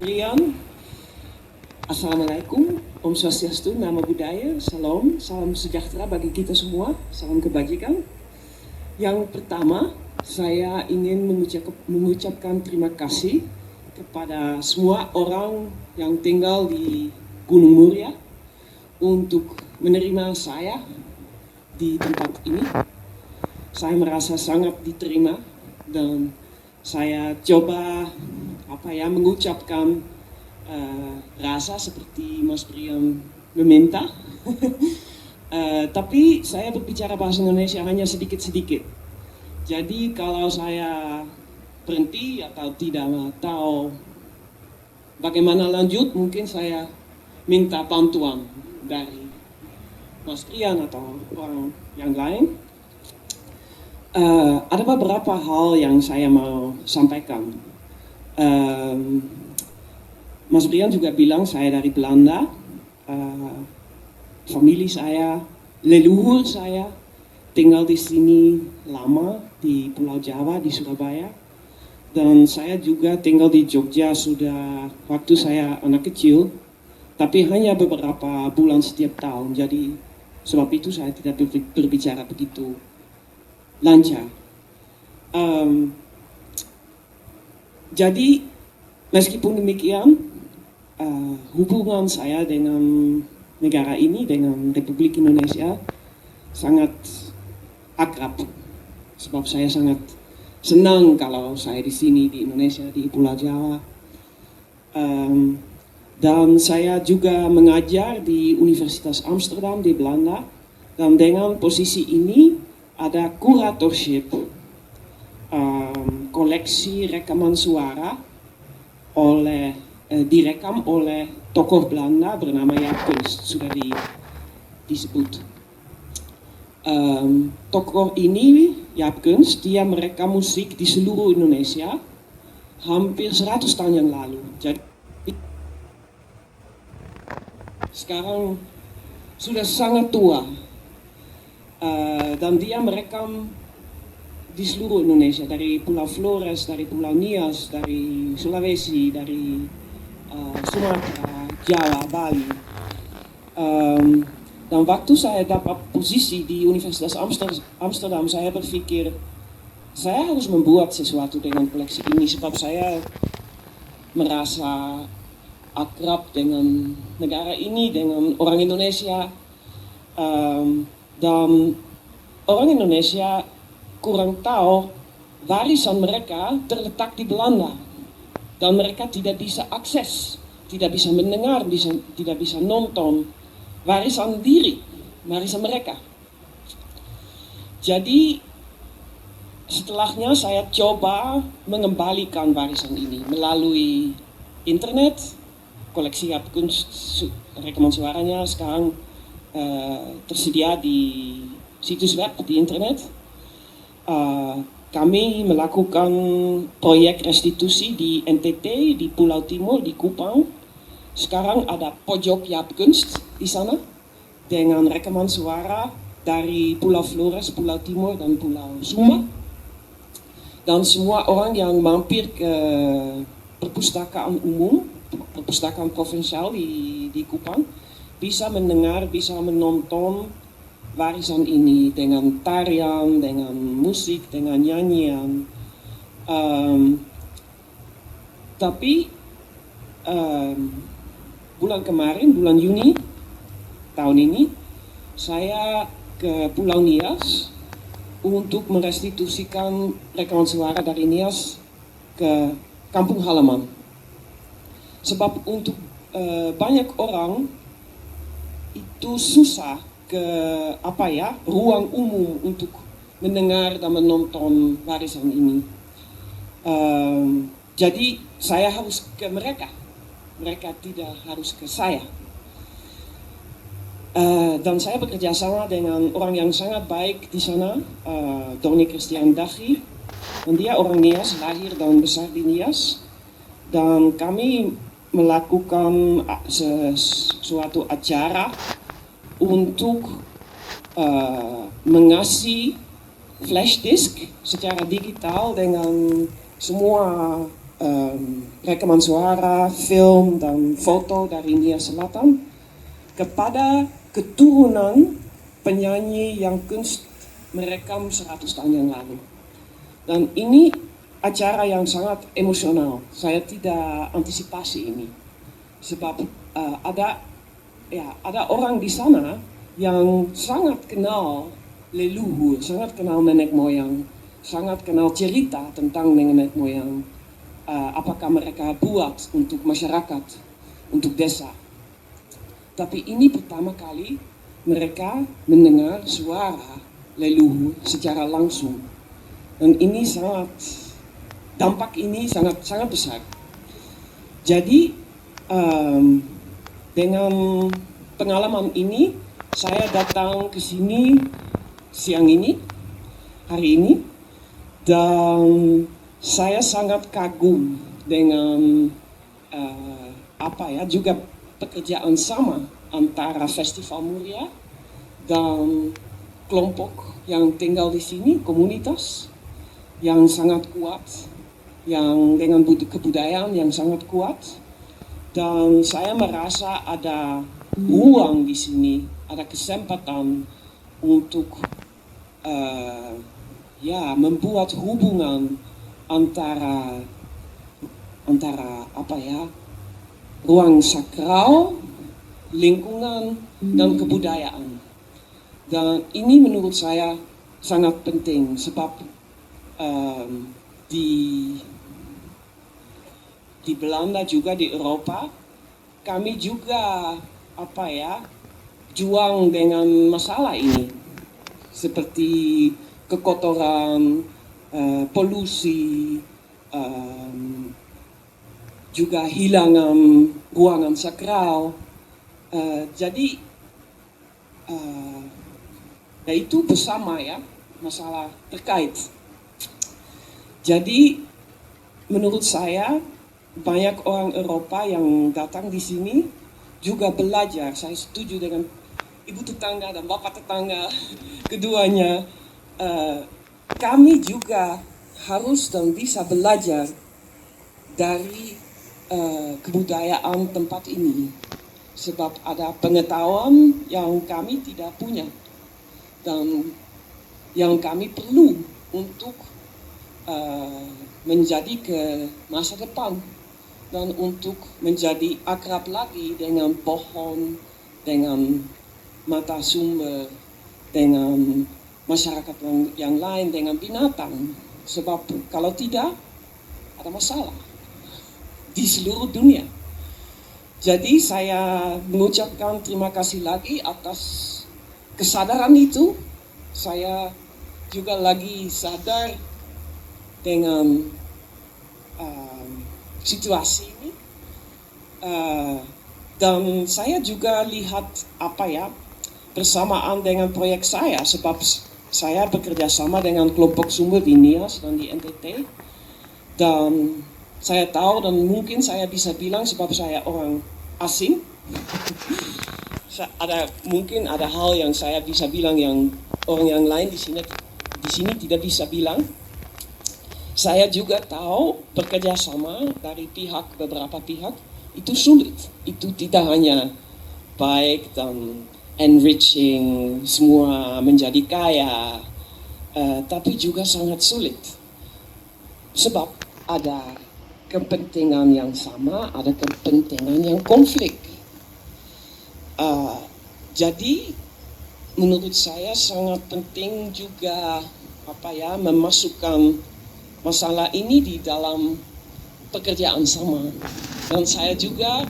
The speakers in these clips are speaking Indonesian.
Rian, Assalamualaikum, Om Swastiastu, Nama Budaya, Salam, salam sejahtera bagi kita semua, salam kebajikan. Yang pertama, saya ingin mengucapkan terima kasih kepada semua orang yang tinggal di Gunung Muria untuk menerima saya di tempat ini. Saya merasa sangat diterima dan saya coba mengucapkan rasa seperti Mas Brian meminta. Tapi saya berbicara bahasa Indonesia hanya sedikit-sedikit. Jadi kalau saya berhenti atau tidak tahu bagaimana lanjut, mungkin saya minta bantuan dari Mas Brian atau orang yang lain. Ada beberapa hal yang saya mau sampaikan. Mas Brian juga bilang saya dari Belanda, famili saya, leluhur saya tinggal di sini lama di Pulau Jawa di Surabaya, dan saya juga tinggal di Jogja sudah waktu saya anak kecil, tapi hanya beberapa bulan setiap tahun. Jadi sebab itu saya tidak berbicara begitu lancar. Jadi meskipun demikian, hubungan saya dengan negara ini, dengan Republik Indonesia sangat akrab. Sebab saya sangat senang kalau saya di sini di Indonesia, di Pulau Jawa. Dan saya juga mengajar di Universitas Amsterdam di Belanda. Dan dengan posisi ini ada kuratorship koleksi rekaman suara direkam oleh tokoh Belanda bernama Jaap Kunst, sudah disebut. Tokoh ini, Jaap Kunst, dia merekam musik di seluruh Indonesia hampir 100 tahun yang lalu. Jadi sekarang sudah sangat tua, dan dia merekam di seluruh Indonesia, dari Pulau Flores, dari Pulau Nias, dari Sulawesi, dari Sumatera, Jawa, Bali. Dan waktu saya dapat posisi di Universitas Amsterdam, saya berpikir saya harus membuat sesuatu dengan koleksi ini, sebab saya merasa akrab dengan negara ini, dengan orang Indonesia, dan orang Indonesia kurang tahu warisan mereka terletak di Belanda, dan mereka tidak bisa akses, tidak bisa mendengar, tidak bisa nonton warisan mereka. Jadi setelahnya saya coba mengembalikan warisan ini melalui internet. Koleksi Jaap Kunst rekaman suaranya sekarang tersedia di situs web di internet. Kami melakukan proyek restitusi di NTT, di Pulau Timur, di Kupang. Sekarang ada pojok Jaap Kunst di sana dengan rekaman suara dari Pulau Flores, Pulau Timur, dan Pulau Sumba. Dan semua orang yang mampir ke perpustakaan umum, perpustakaan provinsial di Kupang, bisa mendengar, bisa menonton warisan ini dengan tarian, dengan musik, dengan nyanyian. Tapi bulan kemarin, bulan Juni tahun ini, saya ke Pulau Nias untuk merestitusikan rekaman suara dari Nias ke kampung halaman. Sebab untuk banyak orang itu susah ke ruang umum untuk mendengar dan menonton warisan ini. Jadi saya harus ke mereka tidak harus ke saya. Dan saya bekerja sama dengan orang yang sangat baik di sana, Doni Christian Dachi, dan dia orang Nias, lahir dan besar di Nias, dan kami melakukan suatu acara untuk mengasih flash disk secara digital dengan semua rekaman suara, film, dan foto dari Nia Selatan kepada keturunan penyanyi yang kunst merekam 100 tahun yang lalu. Dan ini acara yang sangat emosional. Saya tidak antisipasi ini. Sebab ada orang di sana yang sangat kenal leluhur, sangat kenal nenek moyang, sangat kenal cerita tentang nenek moyang. Apakah mereka buat untuk masyarakat, untuk desa. Tapi ini pertama kali mereka mendengar suara leluhur secara langsung. Dan ini dampak ini sangat besar. Jadi dengan pengalaman ini saya datang ke sini siang ini, hari ini, dan saya sangat kagum dengan juga pekerjaan sama antara Festival Muria dan kelompok yang tinggal di sini, komunitas yang sangat kuat, yang dengan kebudayaan yang sangat kuat, dan saya merasa ada ruang di sini, ada kesempatan untuk membuat hubungan antara ruang sakral, lingkungan, dan kebudayaan. Dan ini menurut saya sangat penting sebab di Belanda juga di Eropa kami juga juang dengan masalah ini seperti kekotoran, polusi, juga hilangan ruangan sakral. Jadi itu bersama ya masalah terkait. Jadi menurut saya banyak orang Eropa yang datang di sini juga belajar. Saya setuju dengan ibu tetangga dan bapak tetangga keduanya. Kami juga harus dan bisa belajar dari kebudayaan tempat ini. Sebab ada pengetahuan yang kami tidak punya dan yang kami perlu untuk menjadi ke masa depan dan untuk menjadi akrab lagi dengan pohon, dengan mata sumber, dengan masyarakat yang lain, dengan binatang. Sebab kalau tidak, ada masalah di seluruh dunia. Jadi saya mengucapkan terima kasih lagi atas kesadaran itu. Saya juga lagi sadar dengan situasi ini. Dan saya juga lihat bersamaan dengan proyek saya, sebab saya bekerja sama dengan kelompok sumber di Nias dan di NTT. Dan saya tahu dan mungkin saya bisa bilang sebab saya orang asing. Mungkin ada hal yang saya bisa bilang yang orang yang lain di sini tidak bisa bilang. Saya juga tahu bekerja sama dari beberapa pihak itu sulit. Itu tidak hanya baik dan enriching, semua menjadi kaya, tapi juga sangat sulit. Sebab ada kepentingan yang sama, ada kepentingan yang konflik. Jadi menurut saya sangat penting juga memasukkan masalah ini di dalam pekerjaan sama. Dan saya juga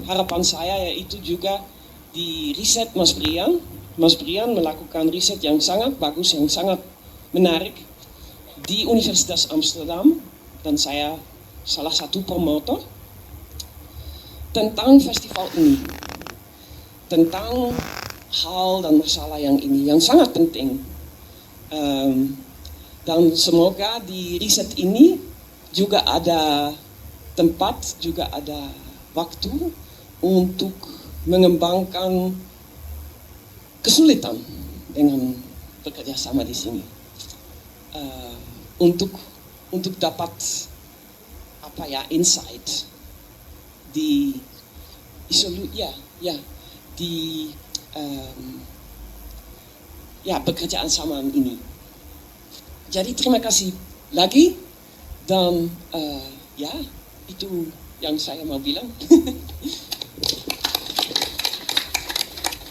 harapan saya yaitu juga di riset Mas Brian. Mas Brian melakukan riset yang sangat bagus, yang sangat menarik di Universitas Amsterdam, dan saya salah satu promotor tentang festival ini, tentang hal dan masalah yang ini yang sangat penting. Dan semoga di riset ini juga ada tempat, juga ada waktu untuk mengembangkan kesulitan dengan bekerja sama di sini. Untuk untuk dapat insight di pekerjaan sama ini. Jadi terima kasih lagi dan itu yang saya mau bilang.